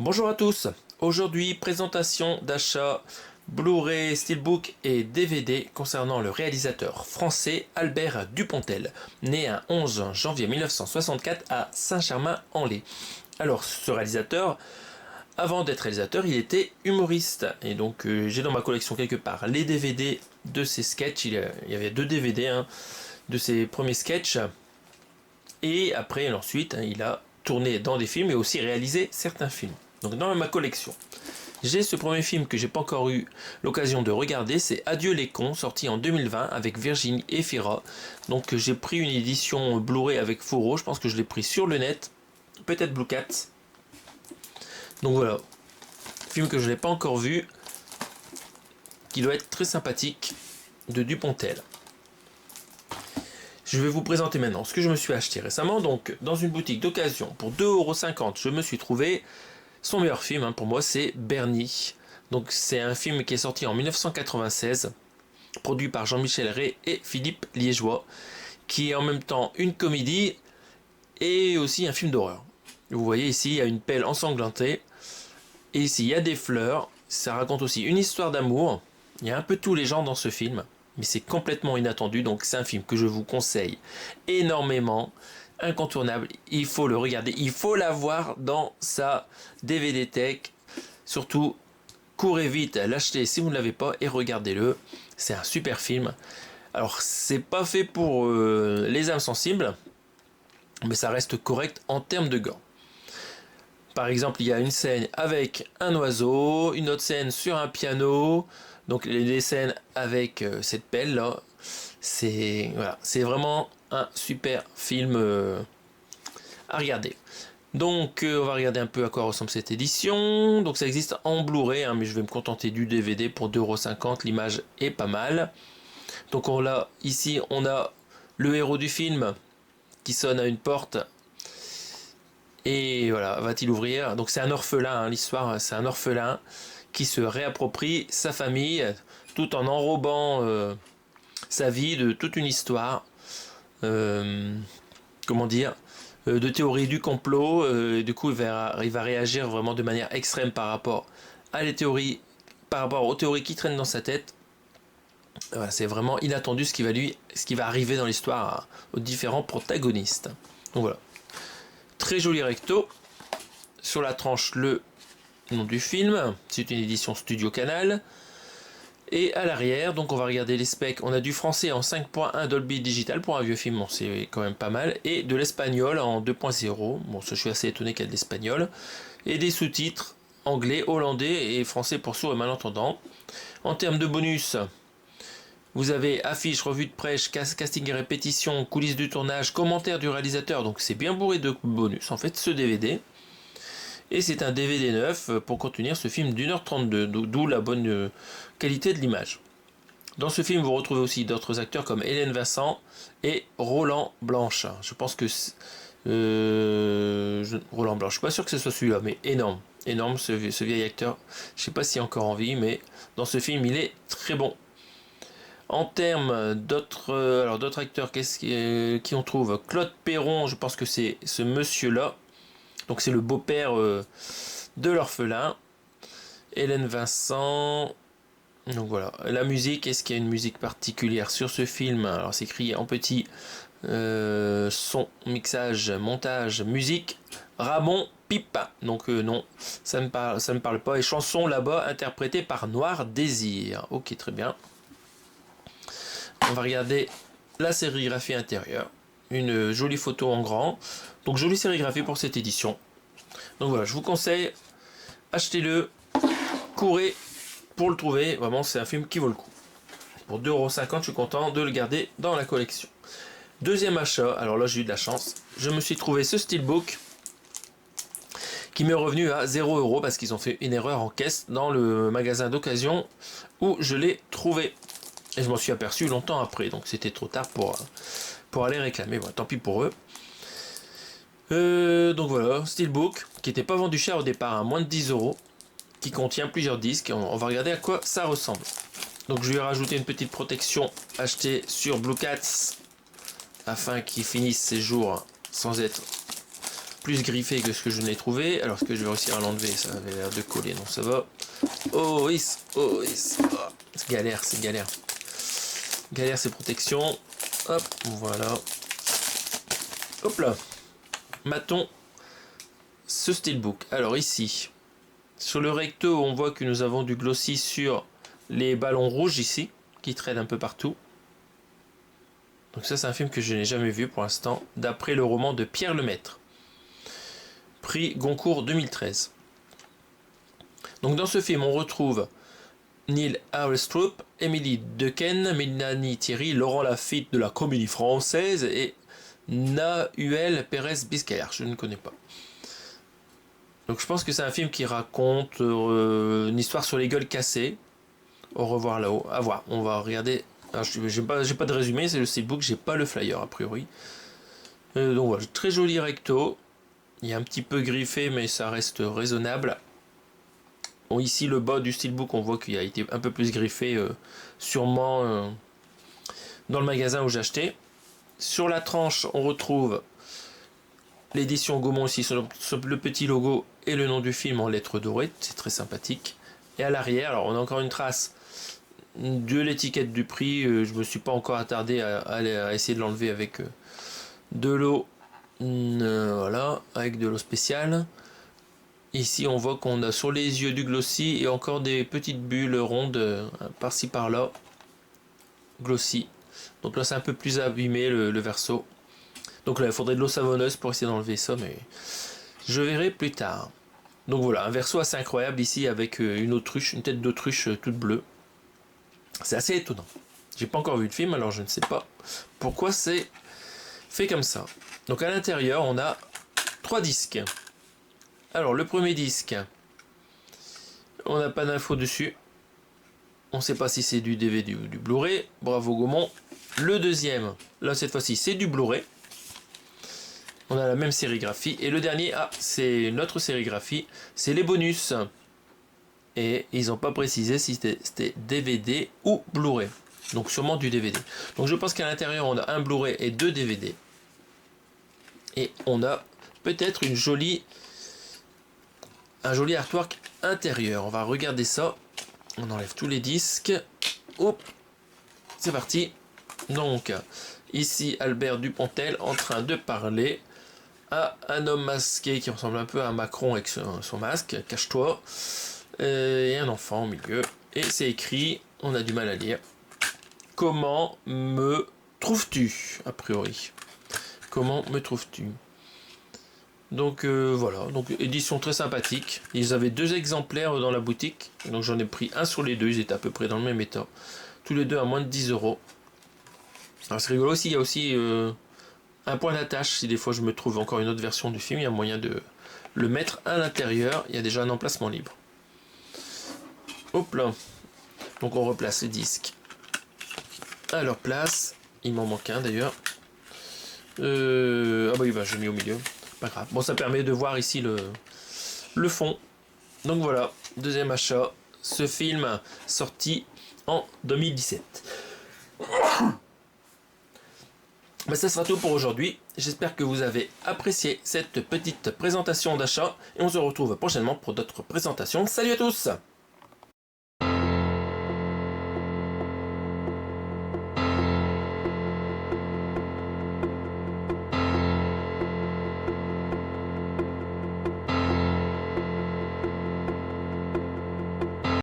Bonjour à tous, aujourd'hui présentation d'achat Blu-ray, Steelbook et DVD concernant le réalisateur français Albert Dupontel, né un 11 janvier 1964 à Saint-Germain-en-Laye. Alors ce réalisateur, avant d'être réalisateur, il était humoriste et donc j'ai dans ma collection quelque part les DVD de ses sketchs, il y avait 2 DVD de ses premiers sketchs et après ensuite il a tourné dans des films et aussi réalisé certains films. Donc dans ma collection, j'ai ce premier film que j'ai pas encore eu l'occasion de regarder, c'est Adieu les cons, sorti en 2020 avec Virginie Efira. Donc j'ai pris une édition Blu-ray avec Foro, je pense que je l'ai pris sur le net, peut-être Blue Cat. Donc voilà, film que je n'ai pas encore vu, qui doit être très sympathique, de Dupontel. Je vais vous présenter maintenant ce que je me suis acheté récemment. Donc dans une boutique d'occasion, pour 2,50 €, je me suis trouvé son meilleur film, pour moi, c'est Bernie. Donc c'est un film qui est sorti en 1996, produit par Jean-Michel Rey et Philippe Liégeois, qui est en même temps une comédie et aussi un film d'horreur. Vous voyez ici, il y a une pelle ensanglantée, et ici il y a des fleurs. Ça raconte aussi une histoire d'amour. Il y a un peu tous les genres dans ce film, mais c'est complètement inattendu, donc c'est un film que je vous conseille énormément. Incontournable, il faut le regarder, il faut l'avoir dans sa DVD Tech. Surtout, courez vite, l'achetez si vous ne l'avez pas et regardez-le. C'est un super film. Alors, c'est pas fait pour les âmes sensibles, mais ça reste correct en termes de gants. Par exemple, il y a une scène avec un oiseau, une autre scène sur un piano. Donc les scènes avec cette pelle là, c'est voilà, c'est vraiment un super film à regarder. Donc on va regarder un peu à quoi ressemble cette édition. Donc ça existe en Blu-ray, mais je vais me contenter du DVD pour 2,50 €. L'image est pas mal. Donc ici on a le héros du film qui sonne à une porte. Et voilà, va-t-il ouvrir? Donc c'est un orphelin, l'histoire, c'est un orphelin qui se réapproprie sa famille tout en enrobant sa vie de toute une histoire. Comment dire, de théorie du complot. Et du coup, il va réagir vraiment de manière extrême par rapport à les théories, par rapport aux théories qui traînent dans sa tête. Voilà, c'est vraiment inattendu ce qui va arriver dans l'histoire aux différents protagonistes. Donc voilà, très joli recto. Sur la tranche, le nom du film. C'est une édition Studio Canal. Et à l'arrière, donc on va regarder les specs. On a du français en 5.1 Dolby Digital pour un vieux film, bon, c'est quand même pas mal. Et de l'espagnol en 2.0. Bon, ça, je suis assez étonné qu'il y ait de l'espagnol. Et des sous-titres anglais, hollandais et français pour sourds et malentendants. En termes de bonus, vous avez affiche, revue de presse, casting et répétition, coulisses du tournage, commentaires du réalisateur. Donc c'est bien bourré de bonus en fait ce DVD. Et c'est un DVD neuf pour contenir ce film d'1h32, d'où la bonne qualité de l'image. Dans ce film, vous retrouvez aussi d'autres acteurs comme Hélène Vincent et Roland Blanche. Je pense que Roland Blanche, je suis pas sûr que ce soit celui-là, mais énorme, énorme ce vieil acteur. Je sais pas s'il est encore en vie, mais dans ce film, il est très bon. En termes d'autres acteurs, qui on trouve? Claude Perron, je pense que c'est ce monsieur-là. Donc c'est le beau-père de l'orphelin. Hélène Vincent. Donc voilà. La musique, est-ce qu'il y a une musique particulière sur ce film? Alors c'est écrit en petit. Son, mixage, montage, musique. Ramon Pipa. Donc non, ça me parle pas. Et chanson là-bas interprétée par Noir Désir. Ok, très bien. On va regarder la sérigraphie intérieure. Une jolie photo en grand. Donc jolie sérigraphie pour cette édition. Donc voilà, je vous conseille, achetez-le, courez pour le trouver. Vraiment, c'est un film qui vaut le coup. Pour 2,50 €, je suis content de le garder dans la collection. Deuxième achat, alors là j'ai eu de la chance. Je me suis trouvé ce Steelbook qui m'est revenu à 0 € parce qu'ils ont fait une erreur en caisse dans le magasin d'occasion où je l'ai trouvé. Et je m'en suis aperçu longtemps après, donc c'était trop tard pour aller réclamer. Bon, tant pis pour eux. Donc voilà, Steelbook, qui n'était pas vendu cher au départ, moins de 10 €, qui contient plusieurs disques, et on va regarder à quoi ça ressemble. Donc je lui ai rajouté une petite protection achetée sur Blue Cats, afin qu'il finisse ses jours sans être plus griffé que ce que je n'ai trouvé. Alors, est-ce que je vais réussir à l'enlever? Ça avait l'air de coller, donc ça va. Oh, is, oh, is. Oh, c'est galère, c'est galère. Galère, c'est protection. Hop, voilà. Hop là. Matons ce steelbook. Alors ici, sur le recto, on voit que nous avons du glossy sur les ballons rouges ici, qui traînent un peu partout. Donc ça, c'est un film que je n'ai jamais vu pour l'instant, d'après le roman de Pierre Lemaître. Prix Goncourt 2013. Donc dans ce film, on retrouve Neil Armstrong, Émilie Dequesne, Mélanie Thierry, Laurent Lafitte de la Comédie Française et Nahuel Pérez Biscayar. Je ne connais pas. Donc je pense que c'est un film qui raconte une histoire sur les gueules cassées. Au revoir là-haut. À voir. On va regarder. J'ai pas de résumé, c'est le steelbook, j'ai pas le flyer a priori. Donc voilà, très joli recto. Il est un petit peu griffé, mais ça reste raisonnable. Bon, ici le bas du steelbook, on voit qu'il a été un peu plus griffé, sûrement dans le magasin où j'ai acheté. Sur la tranche, on retrouve l'édition Gaumont ici sur le petit logo et le nom du film en lettres dorées, c'est très sympathique. Et à l'arrière, alors on a encore une trace de l'étiquette du prix, je me suis pas encore attardé à essayer de l'enlever avec de l'eau, voilà, avec de l'eau spéciale. Ici on voit qu'on a sur les yeux du glossy et encore des petites bulles rondes par-ci par-là, glossy. Donc là c'est un peu plus abîmé le verso. Donc là il faudrait de l'eau savonneuse pour essayer d'enlever ça, mais je verrai plus tard. Donc voilà, un verso assez incroyable ici avec une autruche, une tête d'autruche toute bleue. C'est assez étonnant. J'ai pas encore vu le film, alors je ne sais pas pourquoi c'est fait comme ça. Donc à l'intérieur, on a 3 disques. Alors le premier disque, on n'a pas d'infos dessus. On ne sait pas si c'est du DVD ou du Blu-ray. Bravo Gaumont. Le deuxième, là cette fois-ci, c'est du Blu-ray. On a la même sérigraphie. Et le dernier, c'est notre sérigraphie. C'est les bonus. Et ils n'ont pas précisé si c'était DVD ou Blu-ray. Donc sûrement du DVD. Donc je pense qu'à l'intérieur, on a un Blu-ray et 2 DVD. Et on a peut-être un joli artwork intérieur. On va regarder ça. On enlève tous les disques. Hop, c'est parti. Donc, ici Albert Dupontel en train de parler à un homme masqué qui ressemble un peu à Macron avec son masque. Cache-toi. Et un enfant au milieu. Et c'est écrit, on a du mal à lire. Comment me trouves-tu, a priori? Comment me trouves-tu? Donc voilà, donc édition très sympathique. Ils avaient 2 exemplaires dans la boutique, donc j'en ai pris un sur les 2, ils étaient à peu près dans le même état. Tous les deux à moins de 10 €. Alors c'est rigolo aussi, il y a aussi un point d'attache, si des fois je me trouve encore une autre version du film, il y a moyen de le mettre à l'intérieur, il y a déjà un emplacement libre. Hop là, donc on replace les disques à leur place, il m'en manque un d'ailleurs. Ah bah oui, bah, je l'ai mis au milieu. Pas grave. Bon, ça permet de voir ici le fond. Donc voilà, deuxième achat. Ce film sorti en 2017. Bah, ça sera tout pour aujourd'hui. J'espère que vous avez apprécié cette petite présentation d'achat. Et on se retrouve prochainement pour d'autres présentations. Salut à tous!